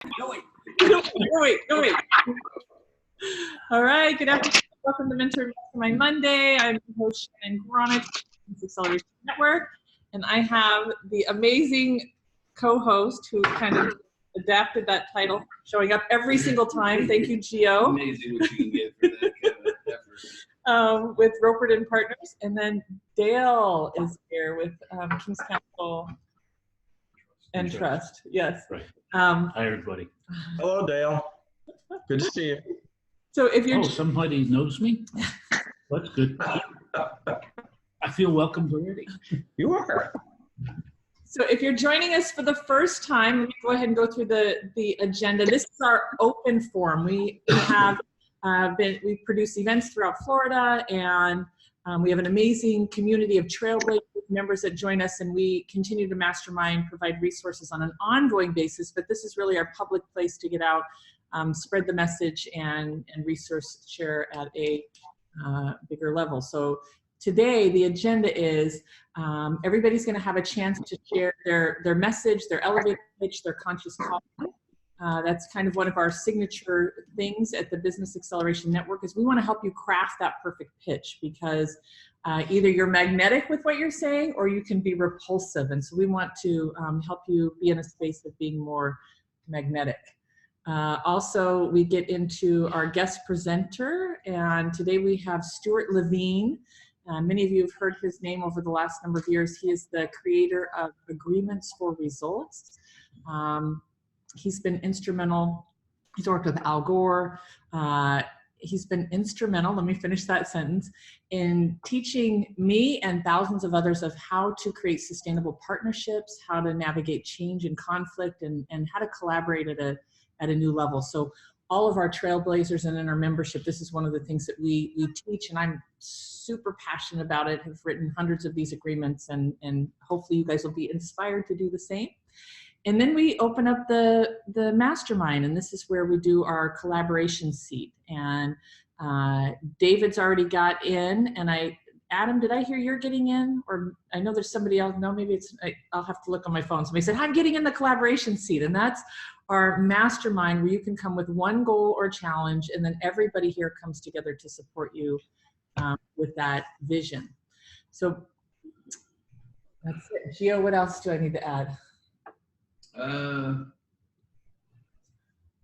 No, wait. No, wait. All right, good afternoon. Welcome to Mentor Mastermind Monday. I'm your host, Shannon Gronick, Acceleration Network, and I have the amazing co-host who kind of adapted that title, showing up every single time. Thank you, Gio. Amazing what you can get for that kind of effort. With Roper and Partners, and then Dale is here with King's Counsel and Trust. Yes. Right. Hi, everybody. Hello, Dale. Good to see you. So if you're somebody knows me. That's good. I feel welcomed already. You are. So if you're joining us for the first time, let me go ahead and go through the agenda. This is our open forum. We have we produce events throughout Florida, and we have an amazing community of trailblazers members that join us, and we continue to mastermind, provide resources on an ongoing basis, but this is really our public place to get out, spread the message, and resource share at a bigger level. So today, the agenda is everybody's going to have a chance to share their message, their elevator pitch, their conscious call. That's kind of one of our signature things at the Business Acceleration Network is we want to help you craft that perfect pitch because either you're magnetic with what you're saying or you can be repulsive. And so we want to help you be in a space of being more magnetic. Also, we get into our guest presenter, and today we have Stewart Levine. Many of you have heard his name over the last number of years. He is the creator of Agreements for Results. He's been instrumental. He's worked with Al Gore. He's been instrumental, let me finish that sentence, in teaching me and thousands of others of how to create sustainable partnerships, how to navigate change and conflict, and how to collaborate at a new level. So all of our trailblazers and in our membership, this is one of the things that we teach, and I'm super passionate about it, have written hundreds of these agreements, and hopefully you guys will be inspired to do the same. And then we open up the mastermind, and this is where we do our collaboration seat. And David's already got in, and Adam, did I hear you're getting in? Or I know there's somebody else. No, maybe I'll have to look on my phone. Somebody said, I'm getting in the collaboration seat. And that's our mastermind where you can come with one goal or challenge, and then everybody here comes together to support you with that vision. So that's it. Gio, what else do I need to add?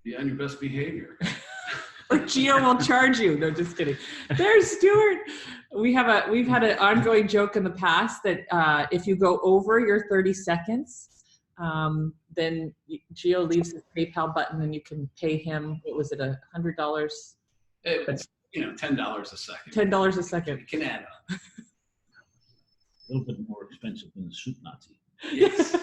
Be on your best behavior. Or Gio will charge you. No, just kidding. There's Stewart. We've had an ongoing joke in the past that if you go over your 30 seconds, then Gio leaves his PayPal button and you can pay him. What was it, $100? It's $10 a second. $10 a second. It can add up. A little bit more expensive than the soup Nazi. Yes.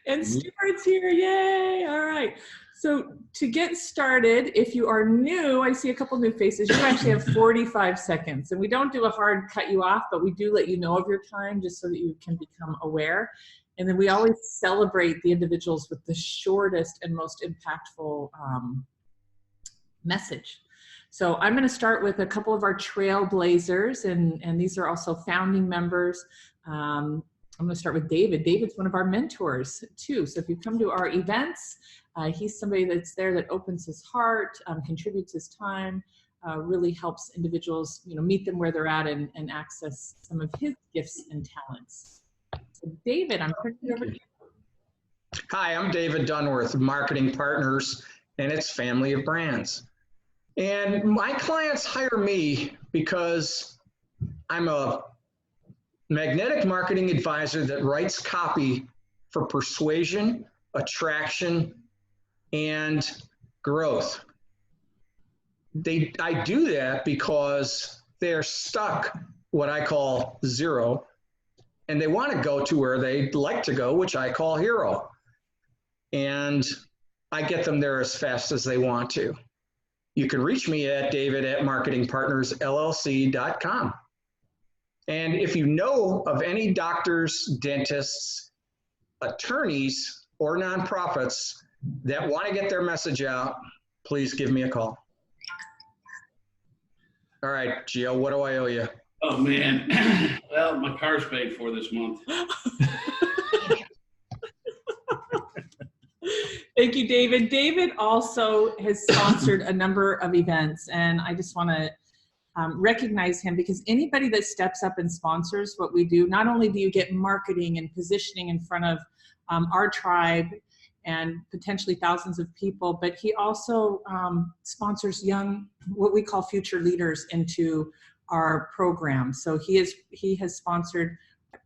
And Stewart's here, yay! All right. So to get started, if you are new, I see a couple new faces. You actually have 45 seconds, and we don't do a hard cut you off, but we do let you know of your time just so that you can become aware. And then we always celebrate the individuals with the shortest and most impactful message. So I'm going to start with a couple of our trailblazers, and these are also founding members. I'm going to start with David. David's one of our mentors too. So if you come to our events, he's somebody that's there that opens his heart, contributes his time, really helps individuals, meet them where they're at and access some of his gifts and talents. So David, I'm turning it over to you. Hi, I'm David Dunworth of Marketing Partners and its family of brands. And my clients hire me because I'm a magnetic marketing advisor that writes copy for persuasion, attraction, and growth. I do that because they're stuck what I call zero, and they want to go to where they'd like to go, which I call hero. And I get them there as fast as they want to. You can reach me at david@marketingpartnersllc.com. And if you know of any doctors, dentists, attorneys, or nonprofits that want to get their message out, please give me a call. All right, Gio, what do I owe you? Oh, man. Well, my car's paid for this month. Thank you, David. David also has sponsored a number of events, and I just want to recognize him, because anybody that steps up and sponsors what we do, not only do you get marketing and positioning in front of our tribe and potentially thousands of people, but he also sponsors young, what we call future leaders, into our program. So he has sponsored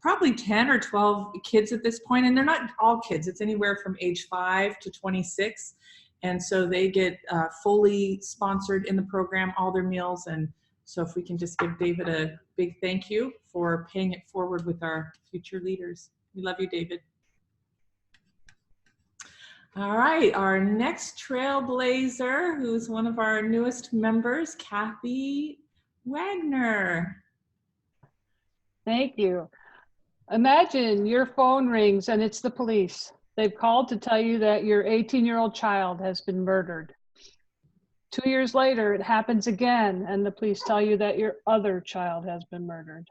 probably 10 or 12 kids at this point, and they're not all kids. It's anywhere from age 5 to 26. And so they get fully sponsored in the program, all their meals. And so if we can just give David a big thank you for paying it forward with our future leaders. We love you, David. All right, our next trailblazer, who's one of our newest members, Kathy Wagner. Thank you. Imagine your phone rings and it's the police. They've called to tell you that your 18-year-old child has been murdered. 2 years later, it happens again, and the police tell you that your other child has been murdered.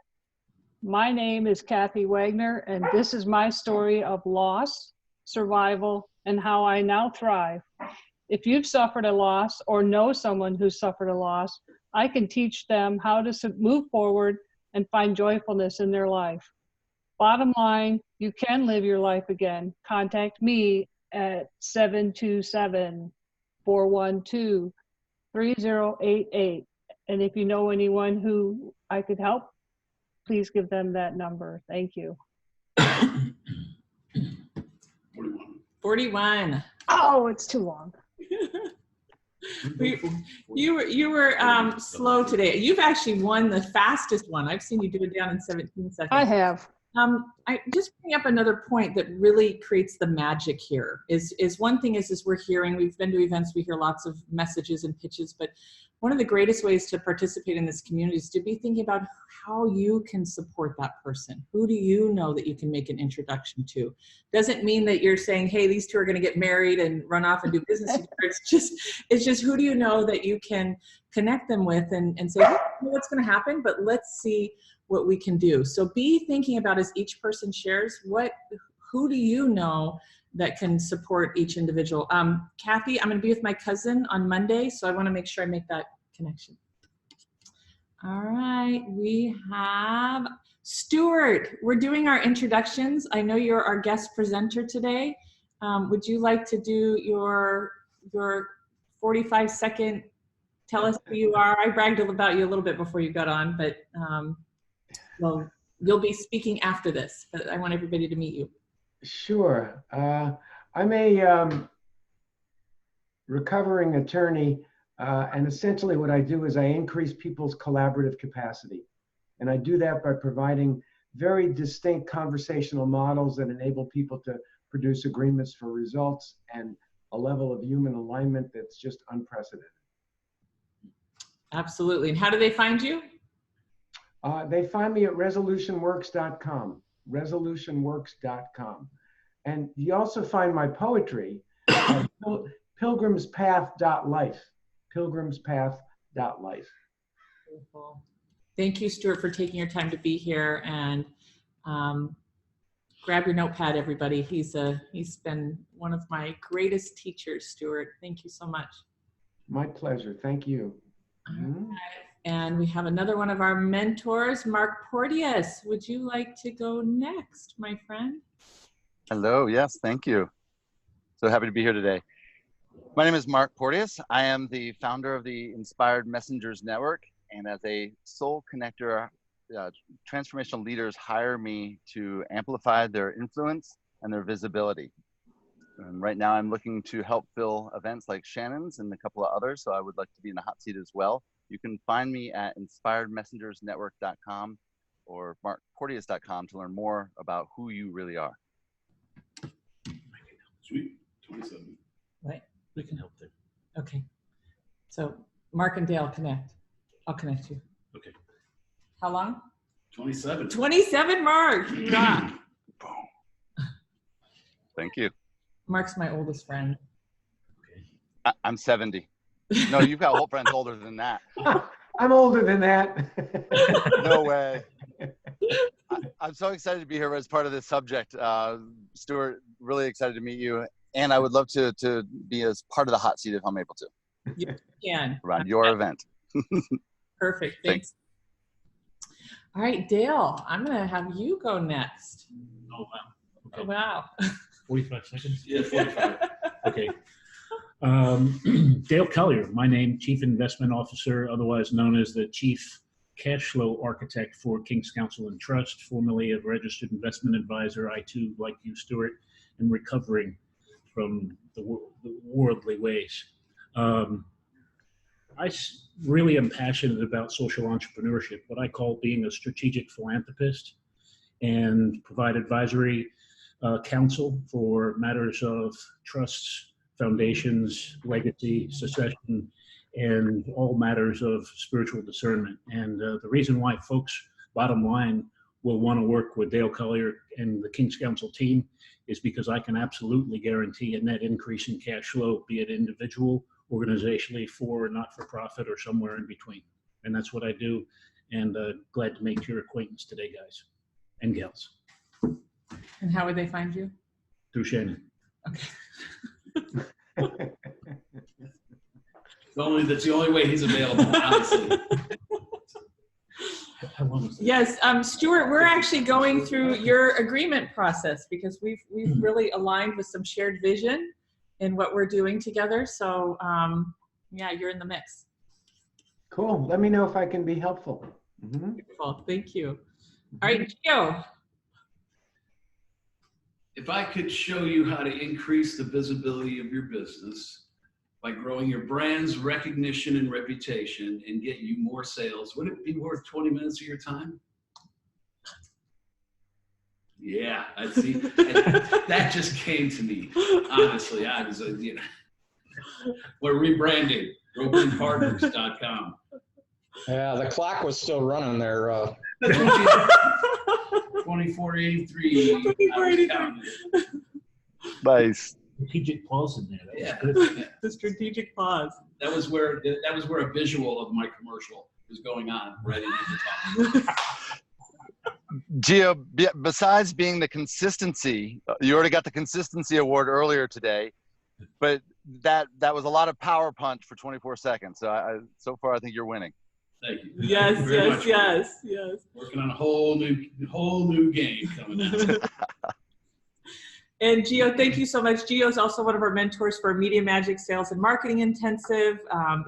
My name is Kathy Wagner, and this is my story of loss, survival, and how I now thrive. If you've suffered a loss or know someone who's suffered a loss, I can teach them how to move forward and find joyfulness in their life. Bottom line, you can live your life again. Contact me at 727-412-3088. And if you know anyone who I could help, please give them that number. Thank you. 41. Oh, it's too long. You were slow today. You've actually won the fastest one. I've seen you do it down in 17 seconds. I have. I just bring up another point that really creates the magic here is one thing is we're hearing, we've been to events, we hear lots of messages and pitches, but one of the greatest ways to participate in this community is to be thinking about how you can support that person. Who do you know that you can make an introduction to? Doesn't mean that you're saying, hey, these two are going to get married and run off and do business together. It's just who do you know that you can connect them with and say, I don't know what's going to happen, but let's see what we can do. So be thinking about, as each person shares, who do you know that can support each individual? Kathy, I'm going to be with my cousin on Monday, so I want to make sure I make that connection. All right, we have Stewart. We're doing our introductions. I know you're our guest presenter today. Would you like to do your 45-second, tell us who you are? I bragged about you a little bit before you got on, but well, you'll be speaking after this, but I want everybody to meet you. Sure. I'm a recovering attorney, and essentially what I do is I increase people's collaborative capacity. And I do that by providing very distinct conversational models that enable people to produce agreements for results and a level of human alignment that's just unprecedented. Absolutely. And how do they find you? They find me at resolutionworks.com, resolutionworks.com. And you also find my poetry at pilgrimspath.life, pilgrimspath.life. Beautiful. Thank you, Stewart, for taking your time to be here, and grab your notepad, everybody. He's been one of my greatest teachers, Stewart. Thank you so much. My pleasure. Thank you. Mm-hmm. And we have another one of our mentors, Mark Porteous. Would you like to go next, my friend? Hello, yes, thank you. So happy to be here today. My name is Mark Porteous. I am the founder of the Inspired Messengers Network, and as a soul connector, transformational leaders hire me to amplify their influence and their visibility. And right now I'm looking to help fill events like Shannon's and a couple of others, so I would like to be in the hot seat as well. You can find me at inspiredmessengersnetwork.com or markporteous.com to learn more about who you really are. Sweet. 27. Right. We can help them. Okay. So Mark and Dale connect. I'll connect you. Okay. How long? 27. 27, Mark. Yeah. Thank you. Mark's my oldest friend. Okay. I'm 70. No, you've got whole friends older than that. I'm older than that. No way. I'm so excited to be here as part of this subject. Stewart, really excited to meet you. And I would love to be as part of the hot seat if I'm able to. You can. Around your event. Perfect. Thanks. All right, Dale, I'm going to have you go next. Oh, wow. Okay. Oh, wow. 45 seconds? Yeah, 45. Okay. Dale Collier, my name, Chief Investment Officer, otherwise known as the Chief Cash Flow Architect for King's Counsel and Trust, formerly a registered investment advisor. I too, like you, Stewart, am recovering from the worldly ways. I really am passionate about social entrepreneurship, what I call being a strategic philanthropist, and provide advisory counsel for matters of trusts, foundations, legacy, succession, and all matters of spiritual discernment. And the reason why folks, bottom line, will want to work with Dale Collier and the King's Counsel team is because I can absolutely guarantee a net increase in cash flow, be it individual, organizationally, for or not for profit, or somewhere in between. And that's what I do. And glad to make your acquaintance today, guys and gals. And how would they find you? Through Shannon. Okay. That's the only way he's available, honestly. Yes, Stewart, we're actually going through your agreement process because we've really aligned with some shared vision in what we're doing together. So yeah, you're in the mix. Cool. Let me know if I can be helpful. Mm-hmm. Beautiful. Thank you. All right, Gio. If I could show you how to increase the visibility of your business by growing your brand's recognition and reputation and get you more sales, would it be worth 20 minutes of your time? Yeah, I see. That just came to me. Honestly, I was, we're rebranding, RopelandPartners.com. Yeah, the clock was still running there. 2483. Nice. Strategic pause in there. That was Yeah. good. The strategic pause. That was where a visual of my commercial was going on right into the top. Gio, besides being the consistency, you already got the consistency award earlier today, but that was a lot of power punch for 24 seconds. So so far, I think you're winning. Thank you. Yes, Thank you very much. yes. Working on a whole new game coming out. And Gio, thank you so much. Gio is also one of our mentors for Media Magic Sales and Marketing Intensive.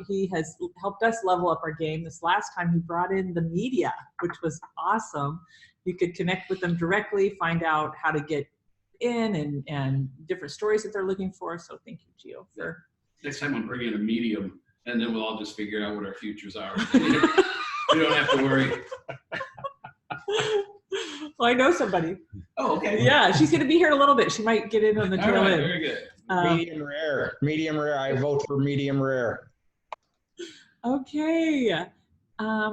He has helped us level up our game. This last time he brought in the media, which was awesome. You could connect with them directly, find out how to get in and different stories that they're looking for. So thank you, Gio. For Next time I'm bringing a medium, and then we'll all just figure out what our futures are. You don't have to worry. Well, I know somebody. Oh, okay. Yeah, she's going to be here in a little bit. She might get in on the All tail right, end. very good. Medium rare. Medium rare. I vote for medium rare. Okay.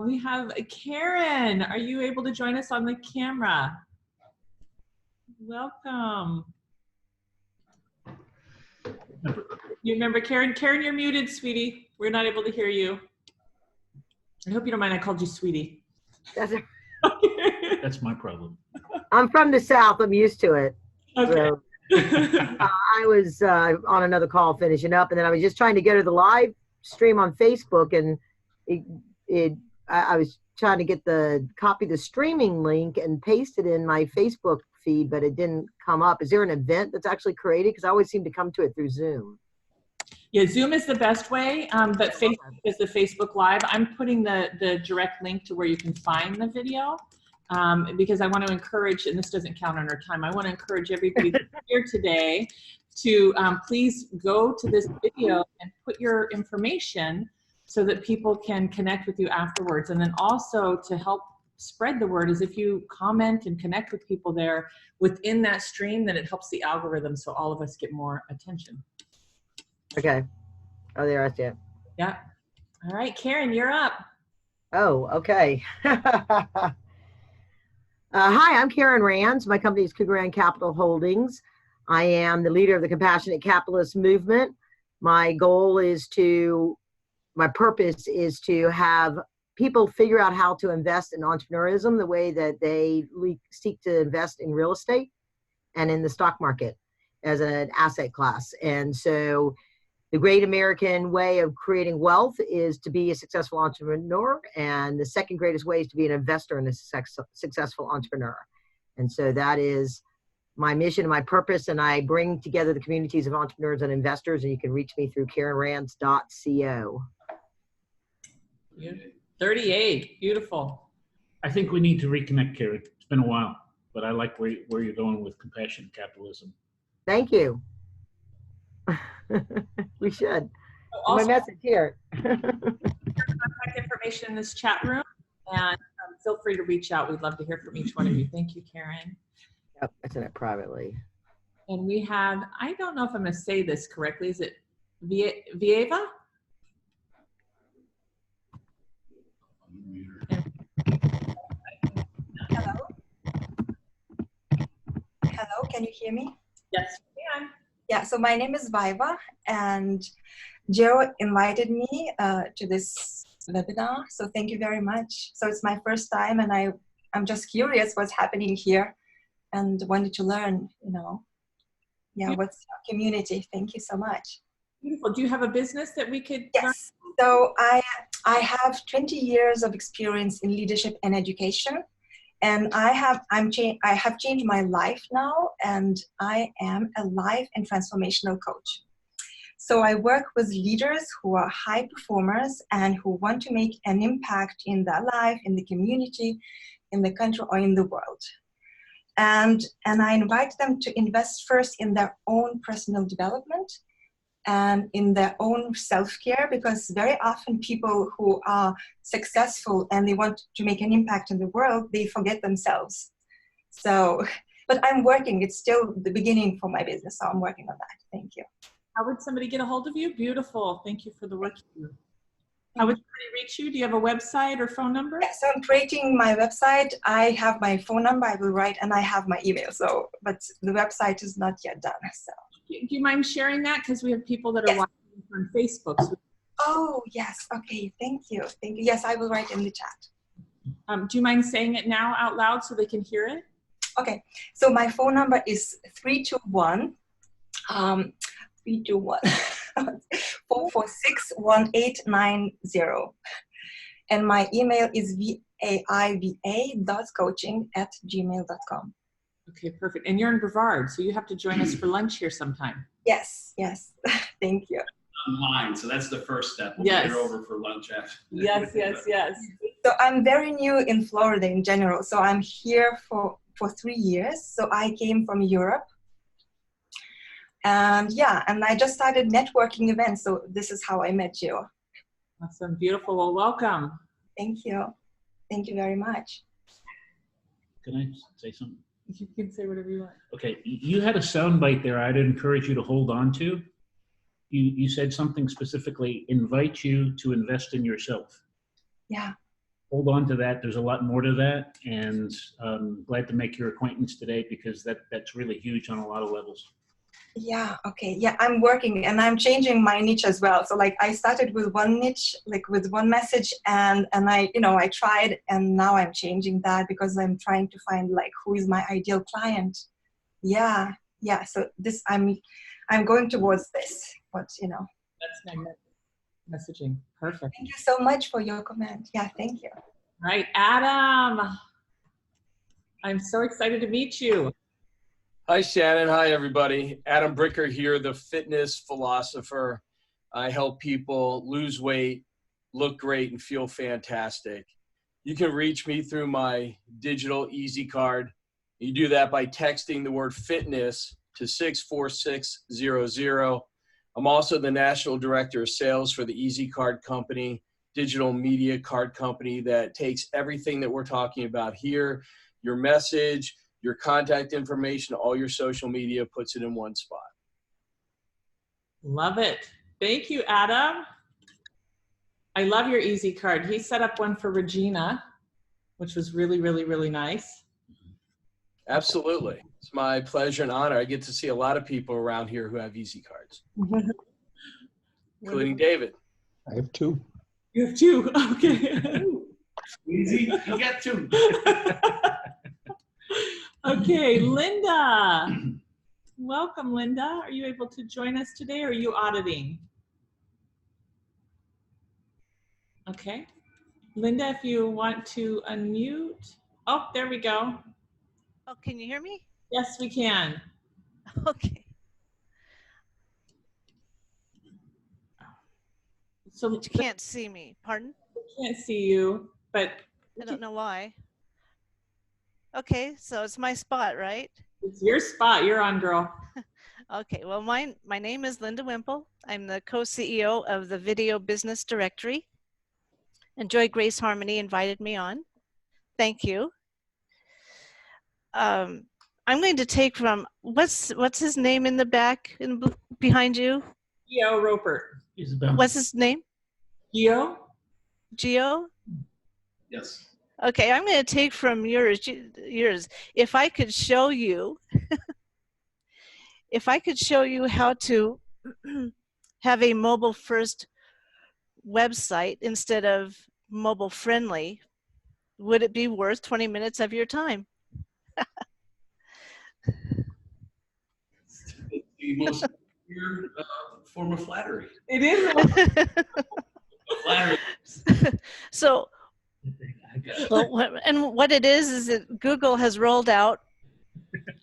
We have Karen. Are you able to join us on the camera? Welcome. You remember Karen? Karen, you're muted, sweetie. We're not able to hear you. I hope you don't mind I called you sweetie. That's my problem. I'm from the South. I'm used to it. Okay. So, I was on another call finishing up, and then I was just trying to go to the live stream on Facebook, and I was trying to get copy the streaming link and paste it in my Facebook feed, but it didn't come up. Is there an event that's actually created? Because I always seem to come to it through Zoom. Yeah, Zoom is the best way, but Facebook is the Facebook Live. I'm putting the direct link to where you can find the video because I want to encourage, and this doesn't count on our time, I want to encourage everybody here today to please go to this video and put your information so that people can connect with you afterwards. And then also to help spread the word is if you comment and connect with people there within that stream, then it helps the algorithm so all of us get more attention. Okay. Oh, there I see it. Yeah. All right, Karen, you're up. Oh, okay. Hi, I'm Karen Rands. My company is Cougar Rand Capital Holdings. I am the leader of the Compassionate Capitalist Movement. My purpose is to have people figure out how to invest in entrepreneurism the way that they seek to invest in real estate and in the stock market. as an asset class. And so the great American way of creating wealth is to be a successful entrepreneur. And the second greatest way is to be an investor and a successful entrepreneur. And so that is my mission and my purpose. And I bring together the communities of entrepreneurs and investors. And you can reach me through KarenRands.co. 38, beautiful. I think we need to reconnect, Karen. It's been a while, but I like where you're going with compassion capitalism. Thank you. We should. Also, my message here. Contact information in this chat room, and feel free to reach out. We'd love to hear from each one of you. Thank you, Karen. Yep, I sent it privately. And we have, I don't know if I'm going to say this correctly. Is it Vieva? Hello. Hello, can you hear me? Yes, we can. Yeah, so my name is Viva, and Joe invited me to this webinar, so thank you very much. So it's my first time, and I'm just curious what's happening here and wanted to learn, you know, yeah, what's your community. Thank you so much. Beautiful. Do you have a business that we could learn? Yes, so I have 20 years of experience in leadership and education. And I have changed my life now, and I am a life and transformational coach. So I work with leaders who are high performers and who want to make an impact in their life, in the community, in the country, or in the world. And I invite them to invest first in their own personal development and in their own self-care, because very often people who are successful and they want to make an impact in the world, they forget themselves. So, but I'm working, it's still the beginning for my business, so I'm working on that. Thank you. How would somebody get a hold of you? Beautiful. Thank you for the work you do. How would somebody reach you? Do you have a website or phone number? Yeah, so I'm creating my website. I have my phone number, I will write, and I have my email. So, but the website is not yet done, so. Do you mind sharing that? Because we have people that are watching on Facebook. So oh, yes. Okay. Thank you. Thank you. Yes, I will write in the chat. do you mind saying it now out loud so they can hear it? Okay. So my phone number is 321 446-1890. And my email is vaiva.coaching@gmail.com. Okay, perfect. And you're in Brevard, so you have to join us for lunch here sometime. Yes, yes. Thank you. Online, so that's the first step. We'll Yes. get her over for lunch after. Yes, yes, yes. So I'm very new in Florida in general. So I'm here for 3 years. So I came from Europe. And yeah, and I just started networking events. So this is how I met you. Awesome, beautiful. Well, welcome. Thank you. Thank you very much. Can I say something? You can say whatever you want. Okay, you had a soundbite there I'd encourage you to hold on to. You said something specifically, invite you to invest in yourself. Yeah. Hold on to that. There's a lot more to that, and I'm glad to make your acquaintance today because that's really huge on a lot of levels. Yeah, okay. Yeah, I'm working and I'm changing my niche as well. So like I started with one niche, like with one message, and I, you know, I tried, and now I'm changing that because I'm trying to find like who is my ideal client. Yeah, yeah. So this, I'm going towards this, but you know. That's my messaging. Perfect. Thank you so much for your comment. Yeah, thank you. All right, Adam. I'm so excited to meet you. Hi, Shannon. Hi, everybody. Adam Bricker here, the fitness philosopher. I help people lose weight, look great, and feel fantastic. You can reach me through my digital Easy Card. You do that by texting the word fitness to 64600. I'm also the National Director of Sales for the Easy Card Company, digital media card company that takes everything that we're talking about here, your message, your contact information, all your social media, puts it in one spot. Love it. Thank you, Adam. I love your Easy Card. He set up one for Regina, which was really, really, really nice. Absolutely. It's my pleasure and honor. I get to see a lot of people around here who have Easy Cards, including David. I have 2. You have 2. Okay. Easy, you got 2. Okay, Linda. Welcome, Linda. Are you able to join us today, or are you auditing? Okay. Linda, if you want to unmute. Oh, there we go. Oh, can you hear me? Yes, we can. Okay. So But you can't see me. Pardon? we can't see you, but I don't know why. Okay, so it's my spot, right? it's your spot. You're on, girl. Okay, well, my name is Linda Wimple. I'm the co-CEO of the Video Business Directory. And Joy Grace Harmony invited me on. Thank you. I'm going to take from, what's his name in the back, behind you? Geo Roper. What's his name? Geo? Geo? Yes. Okay, I'm going to take from yours. If I could show you, how to have a mobile first website instead of mobile friendly, would it be worth 20 minutes of your time? It's the most weird form of flattery. It is. Flattery. So, well, and what it is that Google has rolled out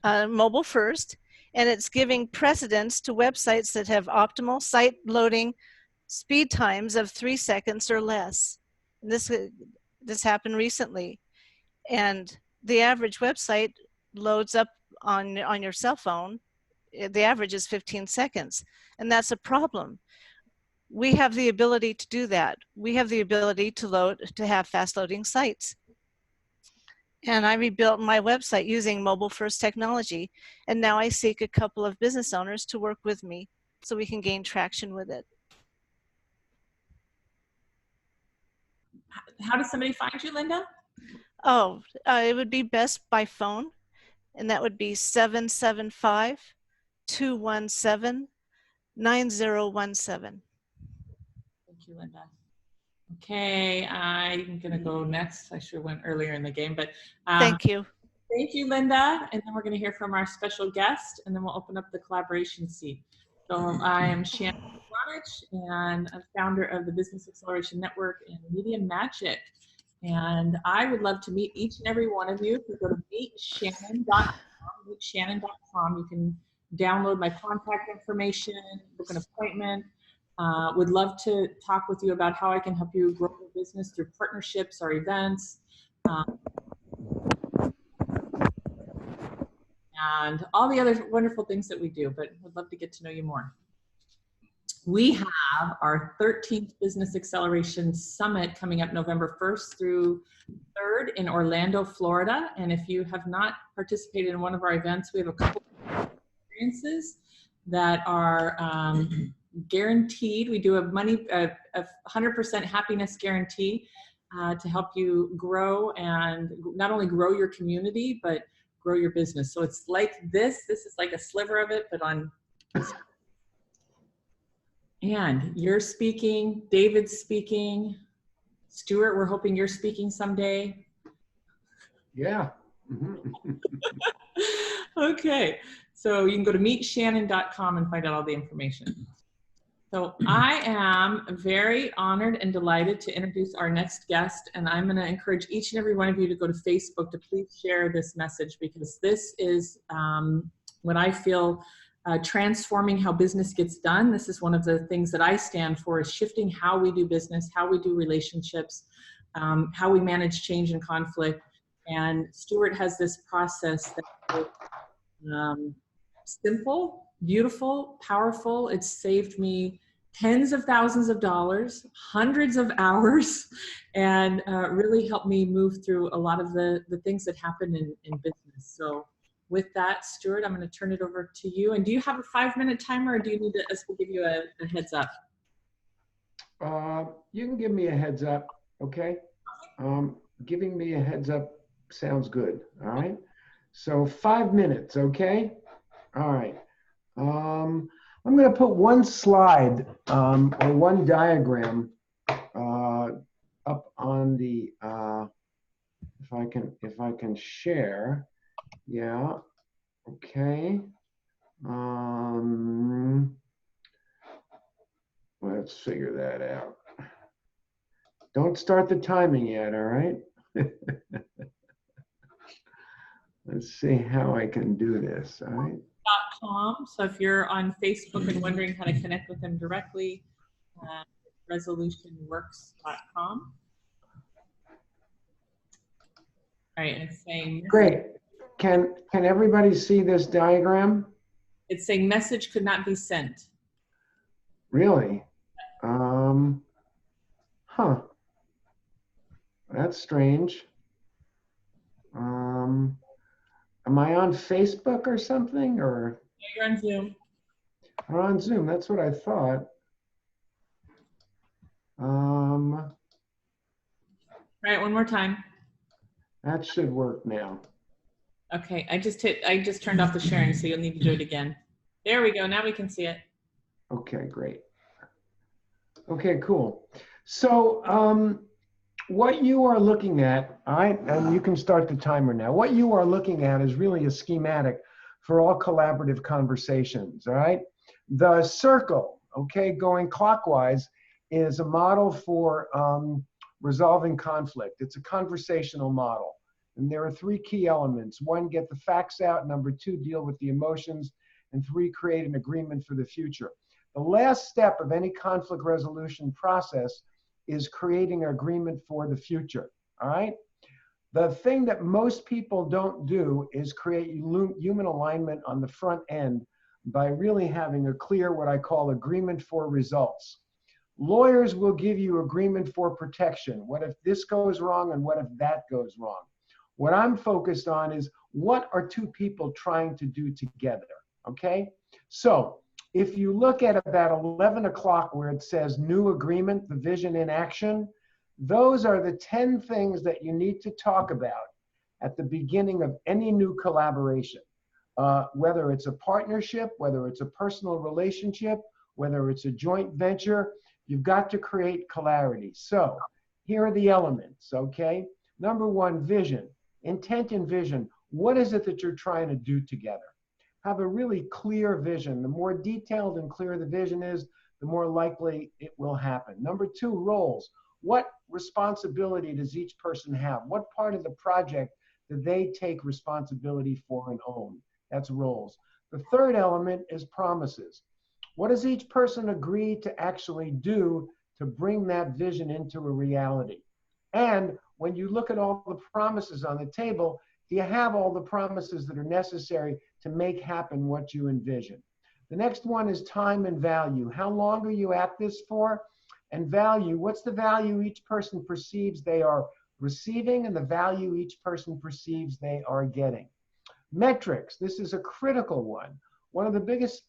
mobile first, and it's giving precedence to websites that have optimal site loading speed times of 3 seconds or less. And this happened recently, and the average website loads up on your cell phone. The average is 15 seconds, and that's a problem. We have the ability to do that. We have the ability to have fast loading sites. And I rebuilt my website using mobile first technology. And now I seek a couple of business owners to work with me so we can gain traction with it. How does somebody find you, Linda? Oh, it would be best by phone. And that would be 775-217-9017. Thank you, Linda. Okay, I'm gonna go next. I should have went earlier in the game, but thank you. Thank you, Linda. And then we're gonna hear from our special guest, and then we'll open up the collaboration seat. So I am Shannon Ronich, and I'm founder of the Business Acceleration Network and Media Magic. And I would love to meet each and every one of you. If you go to meetshannon.com, you can download my contact information, book an appointment. Would love to talk with you about how I can help you grow your business through partnerships or events. And all the other wonderful things that we do, but would love to get to know you more. We have our 13th Business Acceleration Summit coming up November 1st through 3rd in Orlando, Florida. And if you have not participated in one of our events, we have a couple of experiences that are guaranteed. We do a 100% happiness guarantee to help you grow, and not only grow your community, but grow your business. So it's like this is like a sliver of it, but on. And you're speaking, David's speaking, Stewart, we're hoping you're speaking someday. Yeah. Okay, so you can go to meetshannon.com and find out all the information. So I am very honored and delighted to introduce our next guest, and I'm going to encourage each and every one of you to go to Facebook to please share this message, because this is what I feel transforming how business gets done. This is one of the things that I stand for, is shifting how we do business, how we do relationships, how we manage change and conflict. And Stewart has this process that is simple, beautiful, powerful. It's saved me tens of thousands of dollars, hundreds of hours, and really helped me move through a lot of the things that happen in business. So with that, Stewart, I'm going to turn it over to you. And do you have a 5-minute timer, or do you need us to give you a heads up? You can give me a heads up, okay? Giving me a heads up sounds good, all right? So 5 minutes, okay? All right. I'm going to put one slide or one diagram up on the, if I can share. Yeah, okay. Let's figure that out. Don't start the timing yet, all right? Let's see how I can do this, all right? .com. So if you're on Facebook and wondering how to connect with them directly, resolutionworks.com. All right, and it's saying great. Can everybody see this diagram? It's saying message could not be sent. Really? Huh. That's strange. Am I on Facebook or something, or? You're on Zoom. We're on Zoom. That's what I thought. All right, one more time. That should work now. Okay, I just turned off the sharing, so you'll need to do it again. There we go. Now we can see it. Okay, great. Okay, cool. So what you are looking at, and you can start the timer now. What you are looking at is really a schematic for all collaborative conversations, all right? The circle, okay, going clockwise, is a model for resolving conflict. It's a conversational model. And there are 3 key elements. 1, get the facts out. Number 2, deal with the emotions. And 3, create an agreement for the future. The last step of any conflict resolution process is creating an agreement for the future, all right? The thing that most people don't do is create human alignment on the front end by really having a clear, what I call, agreement for results. Lawyers will give you agreement for protection. What if this goes wrong and what if that goes wrong? What I'm focused on is what are 2 people trying to do together, okay? So if you look at about 11 o'clock where it says new agreement, the vision in action, those are the 10 things that you need to talk about at the beginning of any new collaboration. Whether it's a partnership, whether it's a personal relationship, whether it's a joint venture, you've got to create clarity. So here are the elements, okay? Number 1, vision. Intent and vision. What is it that you're trying to do together? Have a really clear vision. The more detailed and clear the vision is, the more likely it will happen. Number 2, roles. What responsibility does each person have? What part of the project do they take responsibility for and own? That's roles. The third element is promises. What does each person agree to actually do to bring that vision into a reality? And when you look at all the promises on the table, do you have all the promises that are necessary to make happen what you envision? The next one is time and value. How long are you at this for? And value, what's the value each person perceives they are receiving and the value each person perceives they are getting? Metrics, this is a critical one. One of the biggest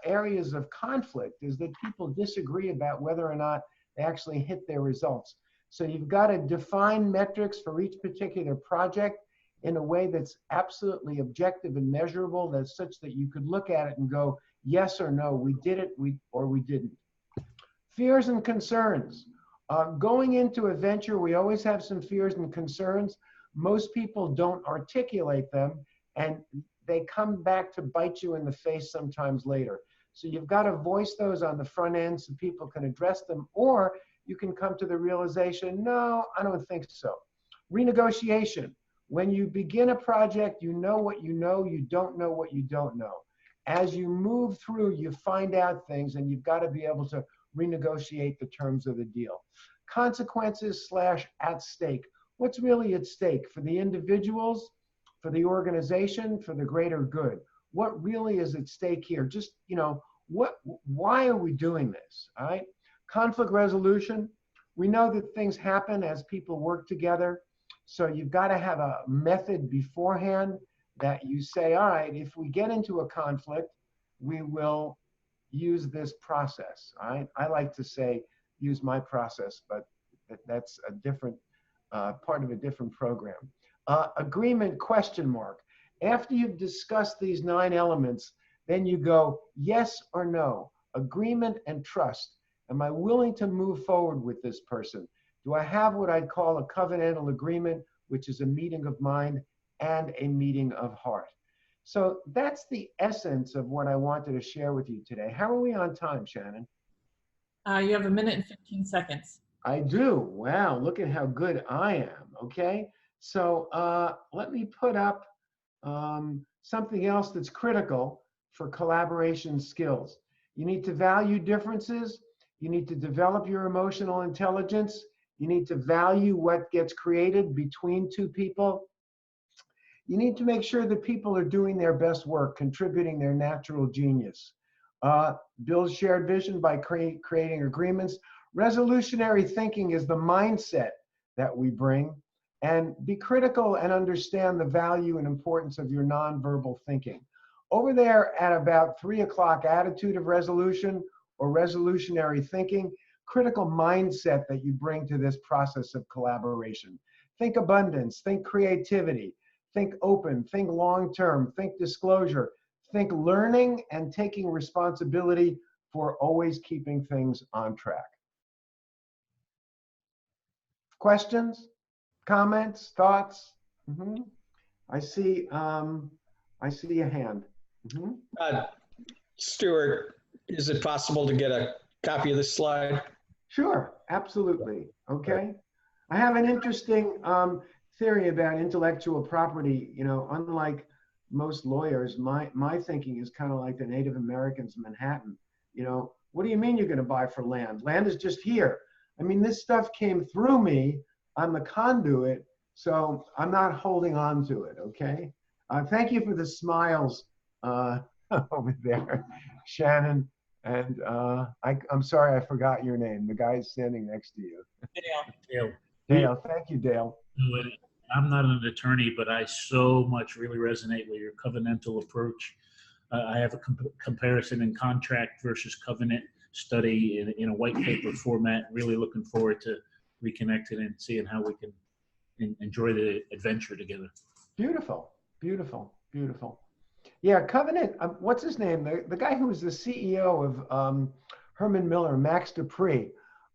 areas of conflict is that people disagree about whether or not they actually hit their results. So you've got to define metrics for each particular project in a way that's absolutely objective and measurable, that's such that you could look at it and go, yes or no, we did it, or we didn't. Fears and concerns. Going into a venture, we always have some fears and concerns. Most people don't articulate them, and they come back to bite you in the face sometimes later. So you've got to voice those on the front end so people can address them, or you can come to the realization, no, I don't think so. Renegotiation. When you begin a project, you know what you know, you don't know what you don't know. As you move through, you find out things, and you've got to be able to renegotiate the terms of the deal. Consequences / at stake. What's really at stake for the individuals, for the organization, for the greater good? What really is at stake here? Just, why are we doing this, all right? Conflict resolution. We know that things happen as people work together. So you've got to have a method beforehand that you say, all right, if we get into a conflict, we will use this process, all right? I like to say, use my process, but that's a different part of a different program. Agreement ? After you've discussed these 9 elements, then you go yes or no, agreement and trust. Am I willing to move forward with this person? Do I have what I'd call a covenantal agreement, which is a meeting of mind and a meeting of heart? So that's the essence of what I wanted to share with you today. How are we on time, Shannon? You have 1 minute and 15 seconds. I do. Wow, look at how good I am. Okay, so let me put up something else that's critical for collaboration skills. You need to value differences. You need to develop your emotional intelligence. You need to value what gets created between two people. You need to make sure that people are doing their best work, contributing their natural genius. Build shared vision by creating agreements. Resolutionary thinking is the mindset that we bring. And be critical and understand the value and importance of your nonverbal thinking. Over there at about 3 o'clock, attitude of resolution or resolutionary thinking, critical mindset that you bring to this process of collaboration. Think abundance, think creativity, think open, think long-term, think disclosure, think learning and taking responsibility for always keeping things on track. Questions, comments, thoughts? I see a hand. Stewart, is it possible to get a copy of this slide? Sure, absolutely. Okay. I have an interesting theory about intellectual property. You know, unlike most lawyers, my thinking is kind of like the Native Americans in Manhattan. You know, what do you mean you're going to buy for land? Land is just here. I mean, this stuff came through me. I'm the conduit, so I'm not holding on to it, okay? Thank you for the smiles over there, Shannon. And I'm sorry I forgot your name. The guy standing next to you. Dale. Dale, thank you, Dale. I'm not an attorney, but I so much really resonate with your covenantal approach. I have a comparison in contract versus covenant study in a white paper format. Really looking forward to reconnecting and seeing how we can enjoy the adventure together. Beautiful, beautiful, beautiful. Yeah, Covenant, what's his name? The guy who was the CEO of Herman Miller, Max Dupree,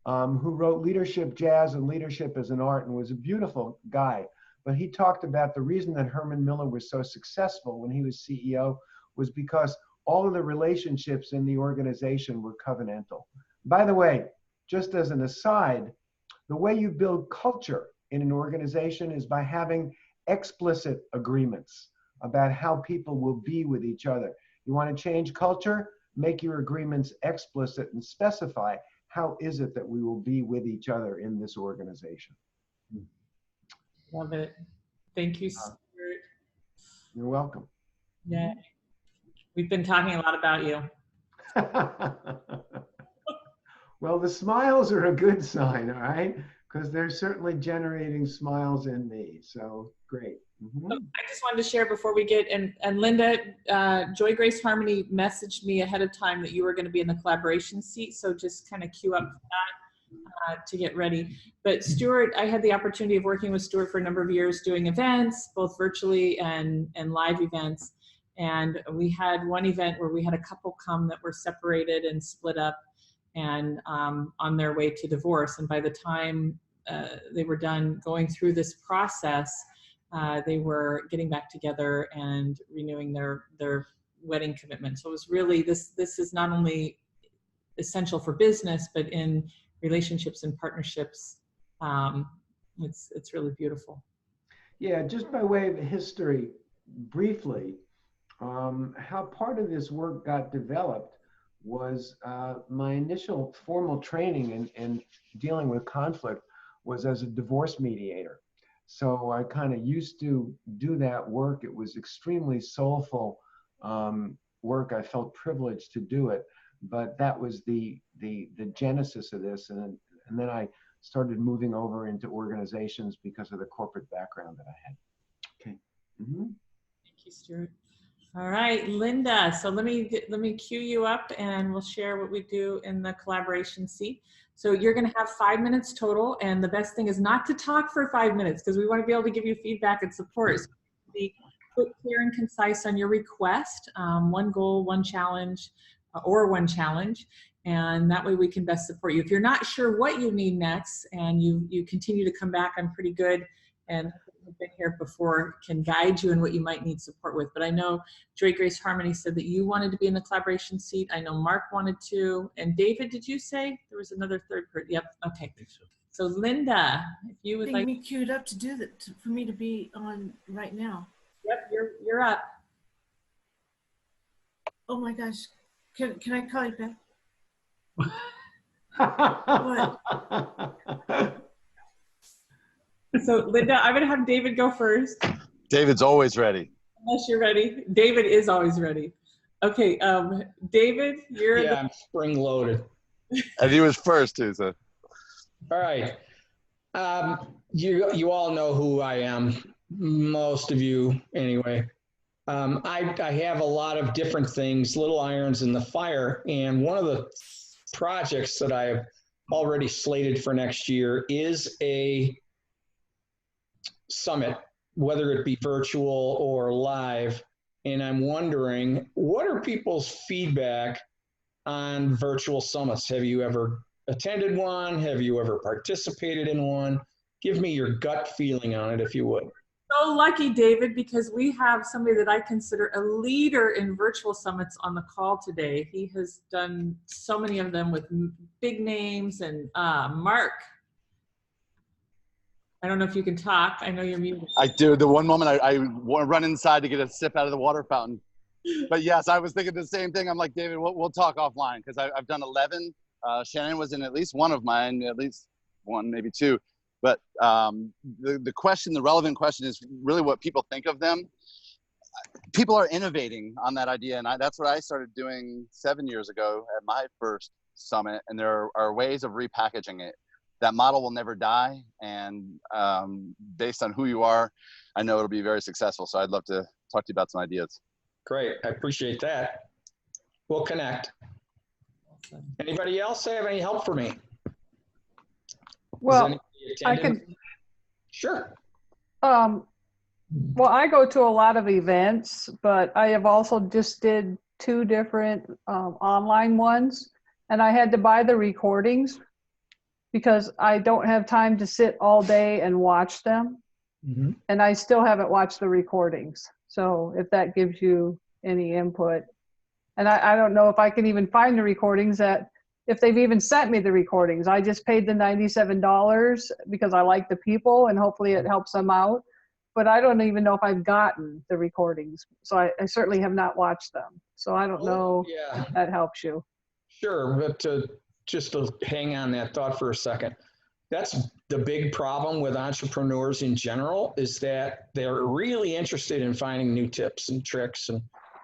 who wrote Leadership, Jazz, and Leadership as an Art, and was a beautiful guy. But he talked about the reason that Herman Miller was so successful when he was CEO was because all of the relationships in the organization were covenantal. By the way, just as an aside, the way you build culture in an organization is by having explicit agreements about how people will be with each other. You want to change culture? Make your agreements explicit and specify how is it that we will be with each other in this organization. Love it. Thank you, Stewart. You're welcome. Yeah. We've been talking a lot about you. Well, the smiles are a good sign, all right? Because they're certainly generating smiles in me. So great. So I just wanted to share before we get, and Linda, Joy Grace Harmony messaged me ahead of time that you were going to be in the collaboration seat. So just kind of queue up for that to get ready. But Stewart, I had the opportunity of working with Stewart for a number of years doing events, both virtually and live events. And we had one event where we had a couple come that were separated and split up and on their way to divorce. And by the time they were done going through this process, they were getting back together and renewing their wedding commitment. So it was really, this is not only essential for business, but in relationships and partnerships, it's really beautiful. Yeah, just by way of history, briefly, how part of this work got developed was my initial formal training in dealing with conflict was as a divorce mediator. So I kind of used to do that work. It was extremely soulful work. I felt privileged to do it, but that was the genesis of this. And then I started moving over into organizations because of the corporate background that I had. Okay. Thank you, Stewart. All right, Linda. So let me cue you up, and we'll share what we do in the collaboration seat. So you're going to have 5 minutes total, and the best thing is not to talk for 5 minutes because we want to be able to give you feedback and support. So be quick, clear, and concise on your request. One goal, one challenge, or one challenge, and that way we can best support you. If you're not sure what you need next, and you continue to come back, I'm pretty good and have been here before can guide you in what you might need support with. But I know Joy Grace Harmony said that you wanted to be in the collaboration seat. I know Mark wanted to. And David, did you say there was another third person? Yep. Okay. So Linda, if you would like me queued up to do that, for me to be on right now. Yep, you're up. Oh my gosh. Can I call you back? What? So Linda, I'm going to have David go first. David's always ready. Unless you're ready. David is always ready. Okay, David, you're Yeah, I'm spring loaded. And he was first too, so. All right. You all know who I am, most of you anyway. I have a lot of different things, little irons in the fire, and one of the projects that I have already slated for next year is a summit, whether it be virtual or live. And I'm wondering, what are people's feedback on virtual summits? Have you ever attended one? Have you ever participated in one? Give me your gut feeling on it, if you would. so lucky, David, because we have somebody that I consider a leader in virtual summits on the call today. He has done so many of them with big names. And Mark, I don't know if you can talk. I know you're muted. I do. The one moment I run inside to get a sip out of the water fountain. But yes, I was thinking the same thing. I'm like, David, we'll talk offline, because I've done 11. Shannon was in at least one of mine, at least one, maybe two. But the relevant question is really what people think of them. People are innovating on that idea, and that's what I started doing 7 years ago at my first summit, and there are ways of repackaging it. That model will never die, and based on who you are, I know it'll be very successful, so I'd love to talk to you about some ideas. Great, I appreciate that. We'll connect. Anybody else have any help for me? Well, I can. Sure. Well, I go to a lot of events, but I have also just did 2 different online ones, and I had to buy the recordings because I don't have time to sit all day and watch them. Mm-hmm. And I still haven't watched the recordings. So if that gives you any input. And I don't know if I can even find the recordings, that if they've even sent me the recordings. I just paid the $97 because I like the people and hopefully it helps them out. But I don't even know if I've gotten the recordings. So I certainly have not watched them. So I don't know if that helps you. Sure, but just to hang on that thought for a second. That's the big problem with entrepreneurs in general, is that they're really interested in finding new tips and tricks, and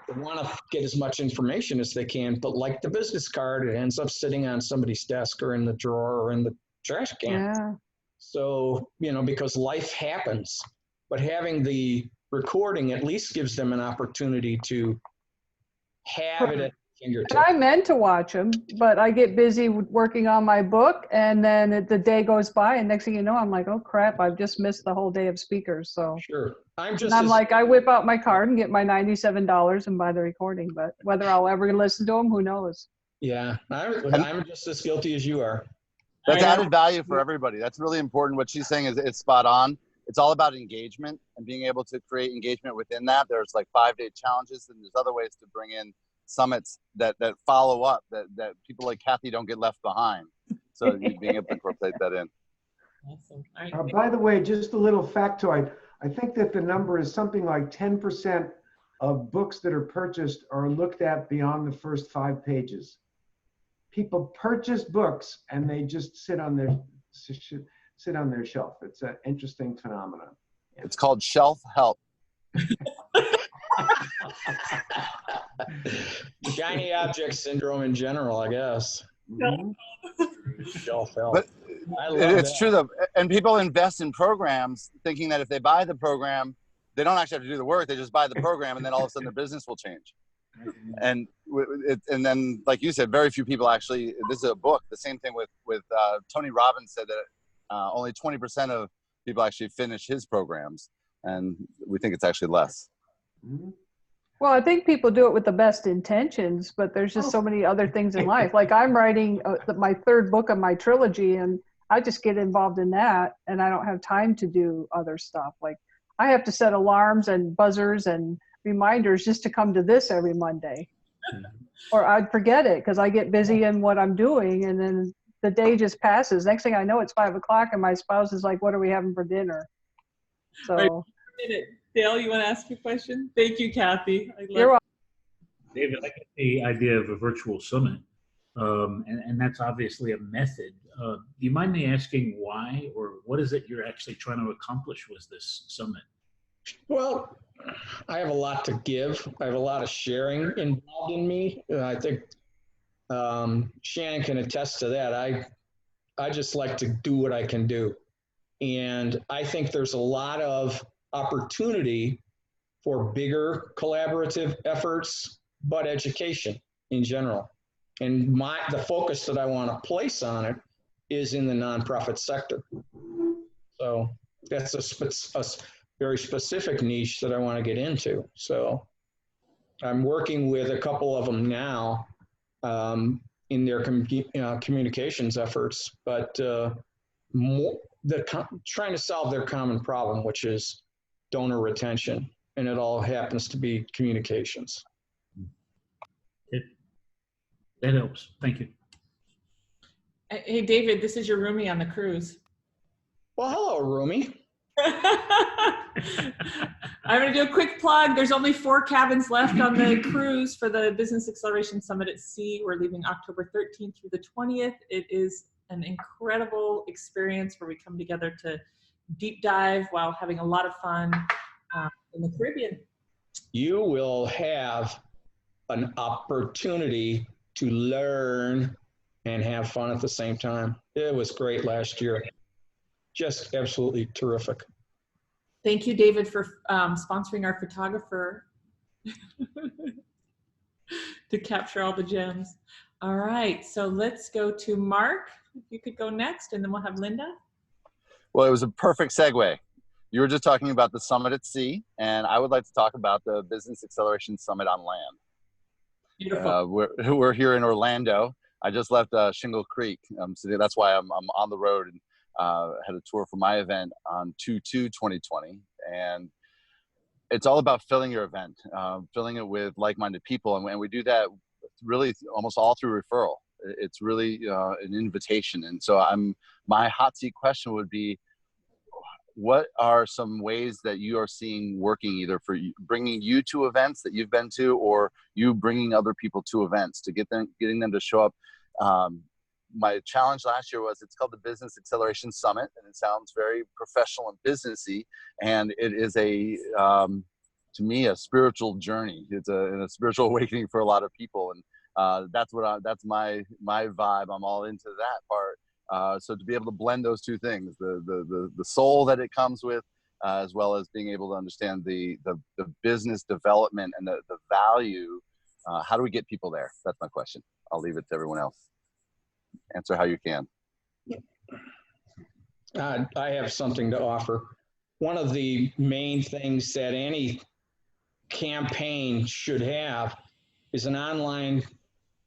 they want to get as much information as they can, but like the business card, it ends up sitting on somebody's desk or in the drawer or in the trash can. Yeah. So, because life happens, but having the recording at least gives them an opportunity to have it at fingertip. And I meant to watch them, but I get busy working on my book, and then the day goes by, and next thing you know, I'm like, oh crap, I've just missed the whole day of speakers. So sure, I whip out my card and get my $97 and buy the recording, but whether I'll ever listen to them, who knows? Yeah, I'm just as guilty as you are. That's added value for everybody. That's really important. What she's saying is it's spot on. It's all about engagement and being able to create engagement within that. There's like 5-day challenges, and there's other ways to bring in summits that follow up, that people like Kathy don't get left behind. So being able to incorporate that in. Awesome. By the way, just a little factoid. I think that the number is something like 10% of books that are purchased are looked at beyond the first 5 pages. People purchase books and they just sit on their shelf. It's an interesting phenomenon. Yeah. It's called shelf help. Shiny object syndrome in general, I guess. Mm-hmm. Shelf help. But it's true though, and people invest in programs thinking that if they buy the program, they don't actually have to do the work. They just buy the program, and then all of a sudden their business will change. And then, like you said, very few people actually. This is a book. The same thing with Tony Robbins said that only 20% of people actually finish his programs, and we think it's actually less. Mm-hmm. Well, I think people do it with the best intentions, but there's just so many other things in life. Like I'm writing my 3rd book of my trilogy, and I just get involved in that, and I don't have time to do other stuff. Like I have to set alarms and buzzers and reminders just to come to this every Monday. Or I'd forget it because I get busy in what I'm doing, and then the day just passes. Next thing I know, it's 5 o'clock and my spouse is like, what are we having for dinner? So, right. Dale, you want to ask a question? Thank you, Kathy. You're welcome. David, I get the idea of a virtual summit, and that's obviously a method. Do you mind me asking why, or what is it you're actually trying to accomplish with this summit? Well, I have a lot to give. I have a lot of sharing involved in me. I think Shannon can attest to that. I just like to do what I can do. And I think there's a lot of opportunity for bigger collaborative efforts, but education in general. And the focus that I want to place on it is in the nonprofit sector. So that's a very specific niche that I want to get into. So I'm working with a couple of them now in their communications efforts, but trying to solve their common problem, which is donor retention, and it all happens to be communications. That helps. Thank you. Hey, David, this is your roomie on the cruise. Well, hello, roomie. I'm going to do a quick plug. There's only 4 cabins left on the cruise for the Business Acceleration Summit at Sea. We're leaving October 13th through the 20th. It is an incredible experience where we come together to deep dive while having a lot of fun in the Caribbean. You will have an opportunity to learn and have fun at the same time. It was great last year. Just absolutely terrific. Thank you, David, for sponsoring our photographer to capture all the gems. All right, so let's go to Mark. If you could go next, and then we'll have Linda. Well, it was a perfect segue. You were just talking about the summit at sea, and I would like to talk about the Business Acceleration Summit on land. Beautiful. We're here in Orlando. I just left Shingle Creek, so that's why I'm on the road and had a tour for my event on 2/2/2020, and it's all about filling your event, filling it with like-minded people, and we do that really almost all through referral. It's really an invitation, and so my hot seat question would be, what are some ways that you are seeing working either for bringing you to events that you've been to, or you bringing other people to events to getting them to show up? My challenge last year was, it's called the Business Acceleration Summit, and it sounds very professional and businessy, and it is to me, a spiritual journey. It's a spiritual awakening for a lot of people, and that's my vibe. I'm all into that part. So to be able to blend those two things, the soul that it comes with, as well as being able to understand the business development and the value, how do we get people there? That's my question. I'll leave it to everyone else. Answer how you can. I have something to offer. One of the main things that any campaign should have is an online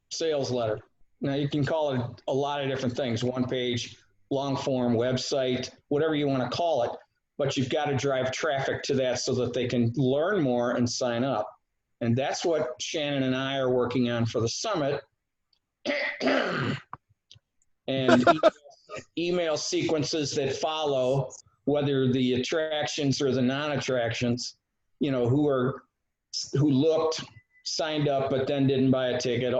sales letter. Now, you can call it a lot of different things, one page, long form, website, whatever you want to call it, but you've got to drive traffic to that so that they can learn more and sign up. And that's what Shannon and I are working on for the summit. And email sequences that follow, whether the attractions or the non-attractions, who looked, signed up, but then didn't buy a ticket.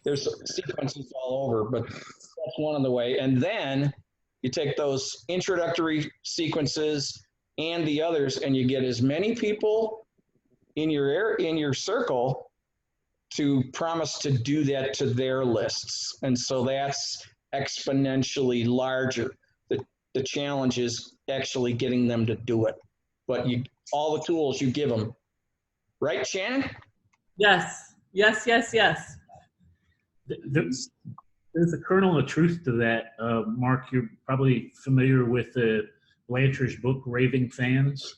There's sequences all over, but that's one of the way. And then you take those introductory sequences and the others, and you get as many people in your circle to promise to do that to their lists. And so that's exponentially larger. The challenge is actually getting them to do it. But all the tools you give them. Right, Shannon? Yes. There's a kernel of truth to that. Mark, you're probably familiar with Blanchard's book, Raving Fans.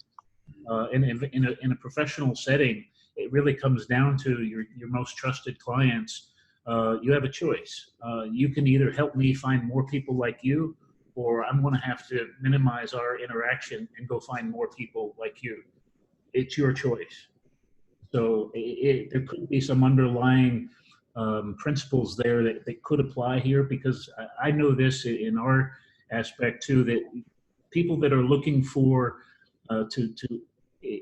In a professional setting, it really comes down to your most trusted clients. You have a choice. You can either help me find more people like you, or I'm going to have to minimize our interaction and go find more people like you. It's your choice. So there could be some underlying principles there that could apply here, because I know this in our aspect too, that people that are looking for to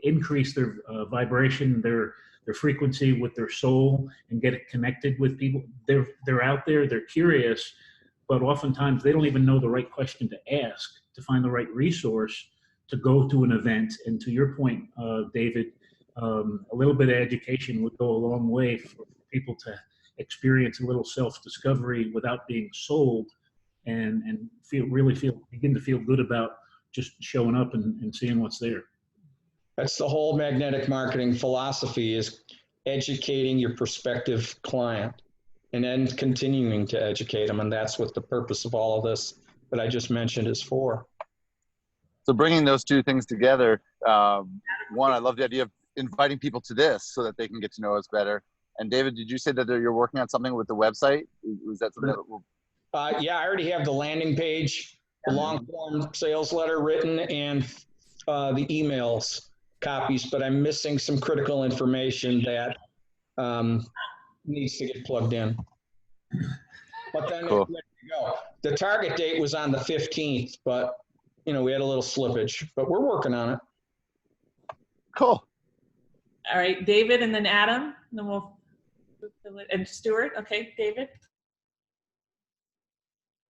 increase their vibration, their frequency with their soul, and get it connected with people, they're out there, they're curious, but oftentimes they don't even know the right question to ask to find the right resource to go to an event. And to your point, David, a little bit of education would go a long way for people to experience a little self-discovery without being sold, and begin to feel good about just showing up and seeing what's there. That's the whole magnetic marketing philosophy, is educating your prospective client and then continuing to educate them. And that's what the purpose of all of this that I just mentioned is for. So bringing those two things together, one, I love the idea of inviting people to this so that they can get to know us better. And David, did you say that you're working on something with the website? Was that something that will... Yeah, I already have the landing page, the long form sales letter written, and the emails copies, but I'm missing some critical information that needs to get plugged in. But then Cool. it's ready to go. The target date was on the 15th, but we had a little slippage, but we're working on it. Cool. All right, David, and then Adam, and then and Stewart. Okay, David.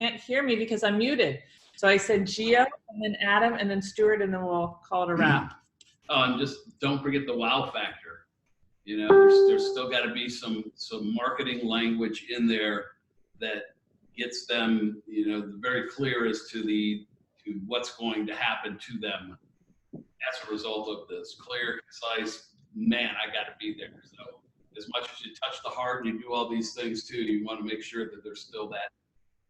Can't hear me because I'm muted. So I said Gio, and then Adam, and then Stewart, and then we'll call it a wrap. Oh, and just don't forget the wow factor. There's still got to be some marketing language in there that gets them, very clear as to what's going to happen to them as a result of this. Clear, concise, man, I got to be there. So as much as you touch the heart and you do all these things too, you want to make sure that there's still that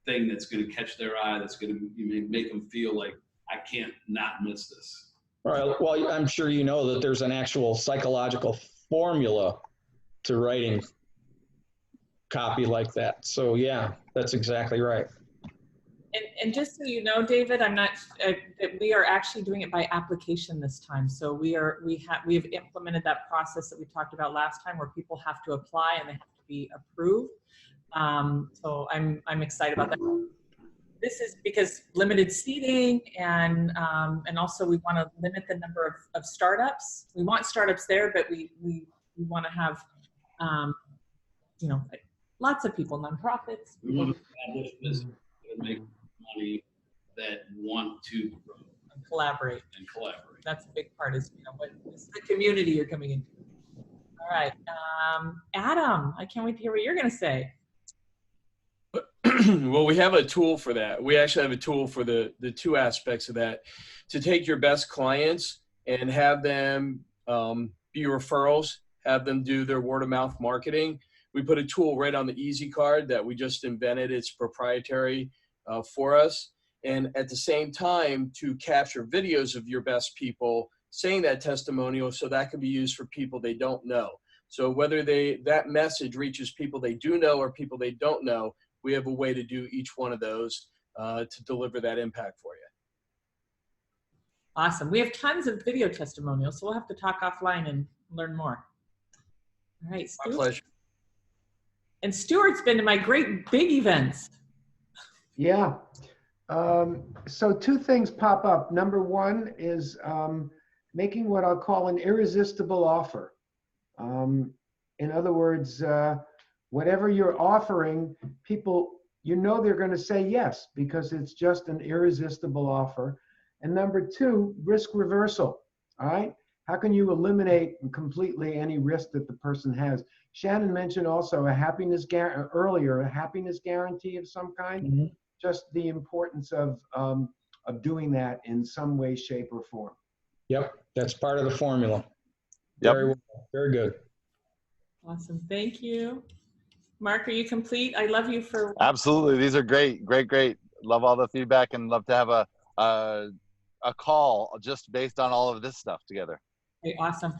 thing that's going to catch their eye, that's going to make them feel like, I can't not miss this. All right. Well, I'm sure you know that there's an actual psychological formula to writing copy like that. So yeah, that's exactly right. And just so you know, David, we are actually doing it by application this time. So we have implemented that process that we talked about last time, where people have to apply and they have to be approved. So I'm excited about that. This is because limited seating, and also we want to limit the number of startups. We want startups there, but we want to have lots of people, nonprofits. We want to establish business that make money, that want to grow and collaborate. That's a big part, is what is the community you're coming into. All right, Adam, I can't wait to hear what you're going to say. Well, we have a tool for that. We actually have a tool for the two aspects of that, to take your best clients and have them be referrals, have them do their word of mouth marketing. We put a tool right on the Easy Card that we just invented. It's proprietary for us. And at the same time, to capture videos of your best people saying that testimonial, so that can be used for people they don't know. So whether that message reaches people they do know or people they don't know, we have a way to do each one of those to deliver that impact for you. Awesome. We have tons of video testimonials, so we'll have to talk offline and learn more. All right, Stuart. My pleasure. And Stuart's been to my great big events. Yeah. So two things pop up. Number one is making what I'll call an irresistible offer. In other words, whatever you're offering, people, they're going to say yes, because it's just an irresistible offer. And number two, risk reversal. All right. How can you eliminate completely any risk that the person has? Shannon mentioned also a happiness guarantee of some kind. Mm-hmm. Just the importance of doing that in some way, shape, or form. Yep, that's part of the formula. Yep. Very well, very good. Awesome, thank you. Mark, are you complete? I love you for... Absolutely, these are great. Love all the feedback, and love to have a call just based on all of this stuff together. Okay, awesome.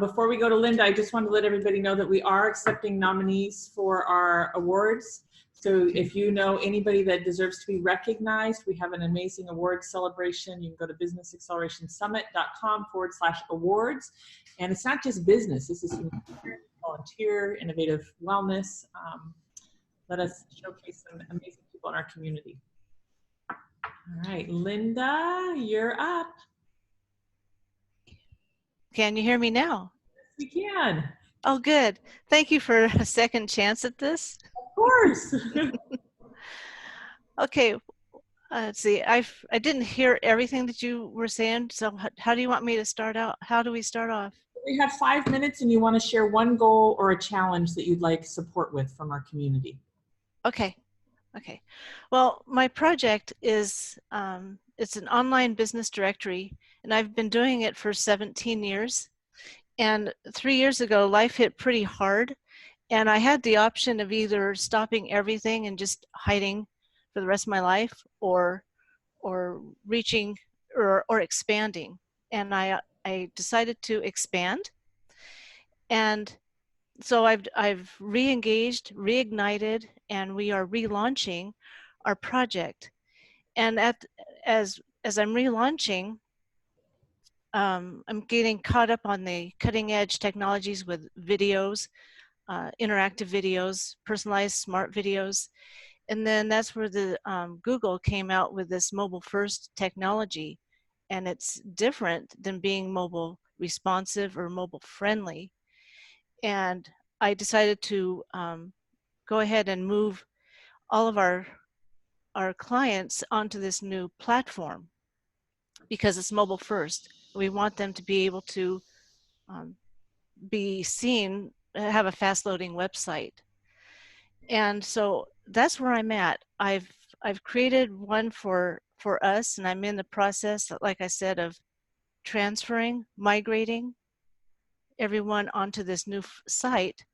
Before we go to Linda, I just want to let everybody know that we are accepting nominees for our awards. So if you know anybody that deserves to be recognized, we have an amazing awards celebration. You can go to businessaccelerationsummit.com/awards. And it's not just business. This is volunteer, innovative wellness. Let us showcase some amazing people in our community. All right, Linda, you're up. Can you hear me now? We can. Oh, good. Thank you for a second chance at this. Of course. Okay, let's see. I didn't hear everything that you were saying. So how do you want me to start out? How do we start off? We have 5 minutes and you want to share one goal or a challenge that you'd like support with from our community. Okay. Okay. Well, my project is, it's an online business directory, and I've been doing it for 17 years. And 3 years ago, life hit pretty hard. And I had the option of either stopping everything and just hiding for the rest of my life, or reaching or expanding. And I decided to expand. And so I've re-engaged, reignited, and we are relaunching our project. And as I'm relaunching, I'm getting caught up on the cutting edge technologies with videos, interactive videos, personalized smart videos. And then that's where the Google came out with this mobile first technology. And it's different than being mobile responsive or mobile friendly. And I decided to go ahead and move all of our clients onto this new platform because it's mobile first. We want them to be able to be seen, have a fast loading website. And so that's where I'm at. I've created one for us, and I'm in the process, like I said, of transferring, migrating everyone onto this new site.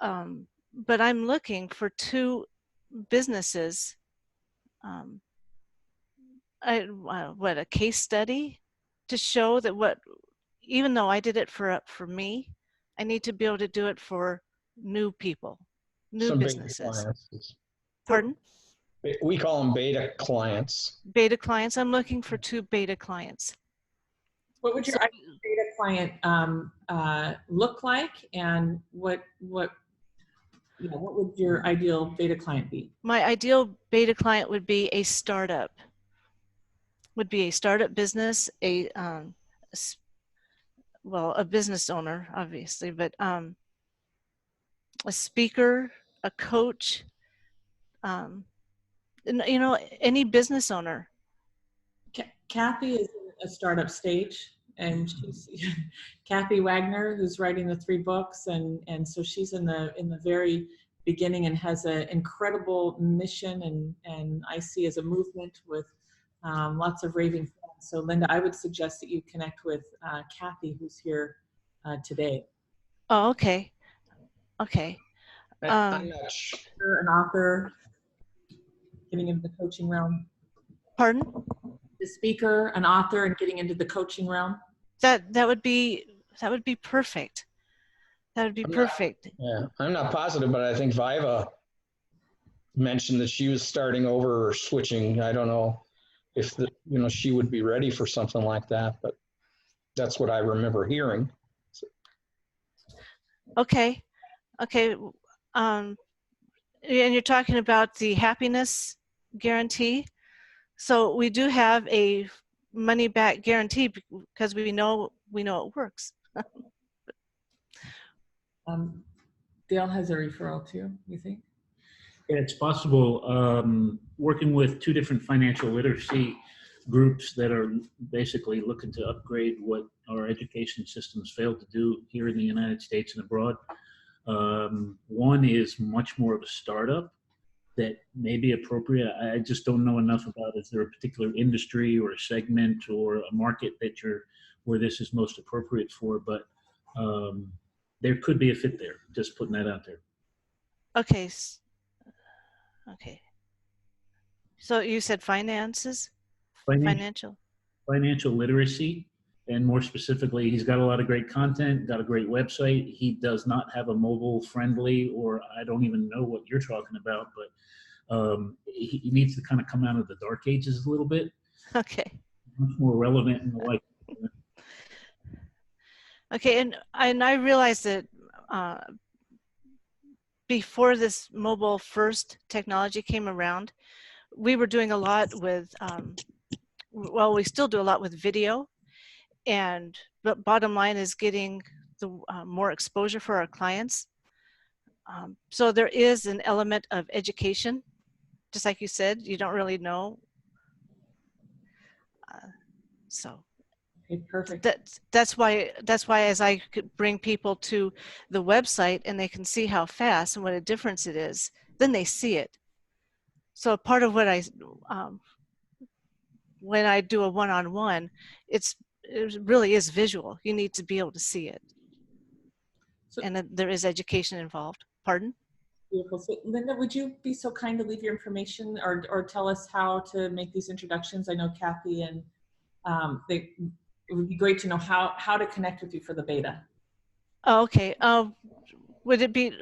But I'm looking for 2 businesses. What a case study to show that even though I did it for me, I need to be able to do it for new people, new Some beta businesses. clients. Pardon? We call them beta clients. Beta clients. I'm looking for 2 beta clients. What would your ideal beta client look like, and what would your ideal beta client be? My ideal beta client would be a startup. Would be a startup business, a business owner, obviously, but a speaker, a coach, any business owner. Kathy is in a startup stage, and she's Kathy Wagner, who's writing the 3 books, and so she's in the very beginning and has an incredible mission, and I see as a movement with lots of raving fans. So Linda, I would suggest that you connect with Kathy, who's here today. Oh, okay. Okay. I'm not sure. An author getting into the coaching realm. Pardon? The speaker, an author, and getting into the coaching realm. That would be perfect. That would be perfect. Yeah, I'm not positive, but I think Viva mentioned that she was starting over or switching. I don't know if she would be ready for something like that, but that's what I remember hearing. Okay. Okay. And you're talking about the happiness guarantee. So we do have a money back guarantee because we know it works. Dale has a referral too, you think? Yeah, it's possible. Working with 2 different financial literacy groups that are basically looking to upgrade what our education systems failed to do here in the United States and abroad. One is much more of a startup that may be appropriate. I just don't know enough about, is there a particular industry or a segment or a market where this is most appropriate for, but there could be a fit there. Just putting that out there. Okay. Okay. So you said finances? Financial Financial literacy. And more specifically, he's got a lot of great content, got a great website. He does not have a mobile friendly, or I don't even know what you're talking about, but he needs to kind of come out of the dark ages a little bit. Okay. Much more relevant in the life. Okay, and I realized that before this mobile first technology came around, we were doing a lot with, well, we still do a lot with video, and but bottom line is getting the more exposure for our clients. So there is an element of education, just like you said, you don't really know. So Okay, perfect. that's why as I could bring people to the website and they can see how fast and what a difference it is, then they see it. So part of what when I do a one-on-one, it really is visual. You need to be able to see it. And there is education involved. Pardon? Beautiful. So Linda, would you be so kind to leave your information or tell us how to make these introductions? I know Kathy and it would be great to know how to connect with you for the beta. Oh, okay. Would it be,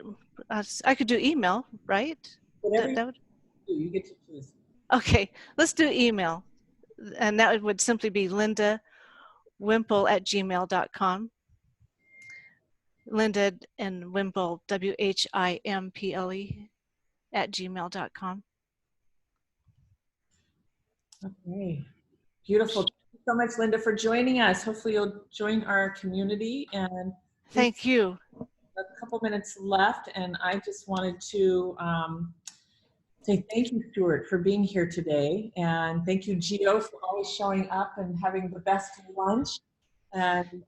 I could do email, right? Whatever you get to choose. Okay, let's do email. And that would simply be lindawimple@gmail.com. Linda and Wimple, WHIMPLE @gmail.com. Okay, beautiful. Thank you so much, Linda, for joining us. Hopefully you'll join our community. And thank you. A couple minutes left, and I just wanted to say thank you, Stewart, for being here today. And thank you, Gio, for always showing up and having the best lunch. And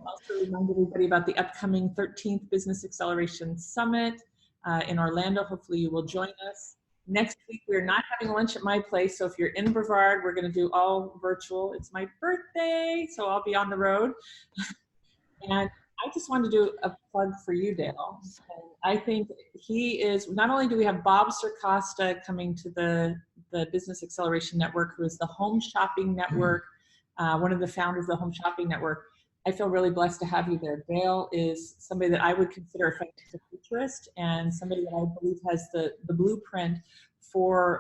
also remind everybody about the upcoming 13th Business Acceleration Summit in Orlando. Hopefully you will join us. Next week, we're not having lunch at my place. So if you're in Brevard, we're going to do all virtual. It's my birthday, so I'll be on the road. And I just wanted to do a plug for you, Dale. And I think he is, not only do we have Bob Circosta coming to the Business Acceleration Network, who is the Home Shopping Network, one of the founders of the Home Shopping Network. I feel really blessed to have you there. Dale is somebody that I would consider a financial futurist and somebody that I believe has the blueprint for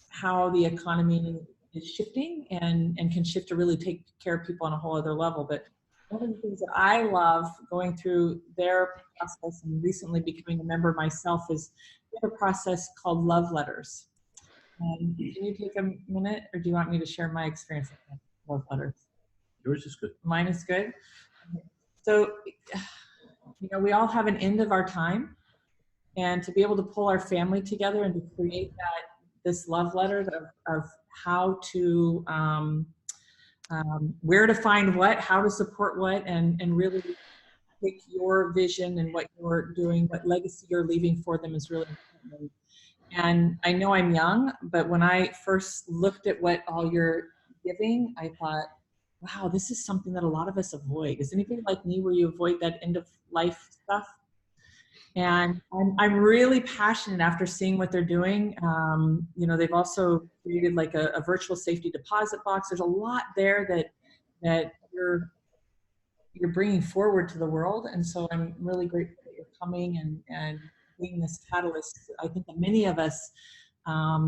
how the economy is shifting and can shift to really take care of people on a whole other level. But one of the things that I love going through their process and recently becoming a member myself is we have a process called love letters. And can you take a minute, or do you want me to share my experience with love letters? Yours is good. Mine is good. So, you know, we all have an end of our time, and to be able to pull our family together and to create this love letter of how to where to find what, how to support what, and really take your vision and what you're doing, what legacy you're leaving for them is really important. And I know I'm young, but when I first looked at what all you're giving, I thought, wow, this is something that a lot of us avoid. Is anybody like me where you avoid that end of life stuff? And I'm really passionate after seeing what they're doing. You know, they've also created like a virtual safety deposit box. There's a lot there that you're bringing forward to the world. And so I'm really grateful that you're coming and being this catalyst. I think that many of us,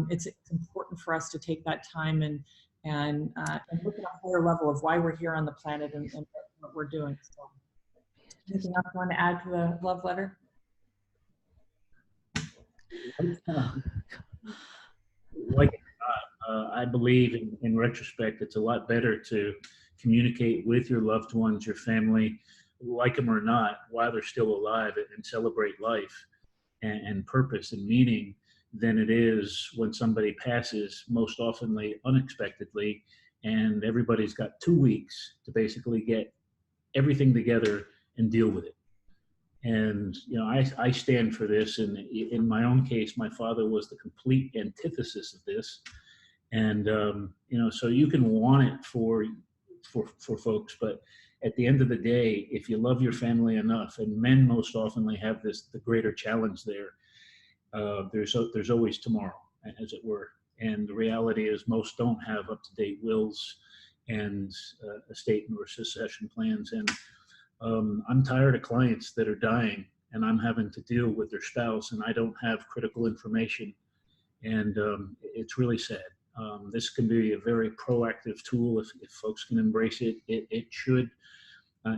it's important for us to take that time and look at a higher level of why we're here on the planet and what we're doing. So, anything else you want to add to the love letter? Like it or not, I believe in retrospect, it's a lot better to communicate with your loved ones, your family, like them or not, while they're still alive, and celebrate life and purpose and meaning than it is when somebody passes, most oftenly unexpectedly, and everybody's got 2 weeks to basically get everything together and deal with it. And, you know, I stand for this. And in my own case, my father was the complete antithesis of this. And, you know, so you can want it for folks, but at the end of the day, if you love your family enough, and men most oftenly have the greater challenge there, there's always tomorrow, as it were. And the reality is most don't have up-to-date wills and estate or succession plans. And I'm tired of clients that are dying and I'm having to deal with their spouse and I don't have critical information. And it's really sad. This can be a very proactive tool if folks can embrace it. It should,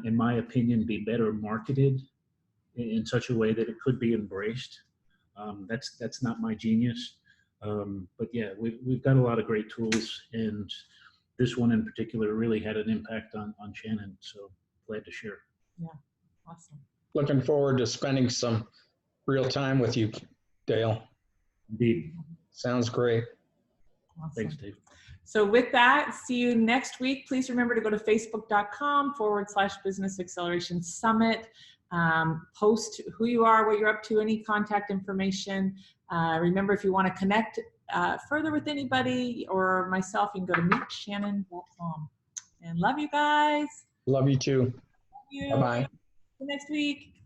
in my opinion, be better marketed in such a way that it could be embraced. That's not my genius. But yeah, we've got a lot of great tools, and this one in particular really had an impact on Shannon. So glad to share. Yeah, awesome. Looking forward to spending some real time with you, Dale. Indeed. Sounds great. Awesome. Thanks, Dave. So with that, see you next week. Please remember to go to facebook.com/Business Acceleration Summit. Post who you are, what you're up to, any contact information. Remember, if you want to connect further with anybody or myself, you can go to meetshannon.com. And love you guys. Love you too. Thank you. Bye-bye. See you next week.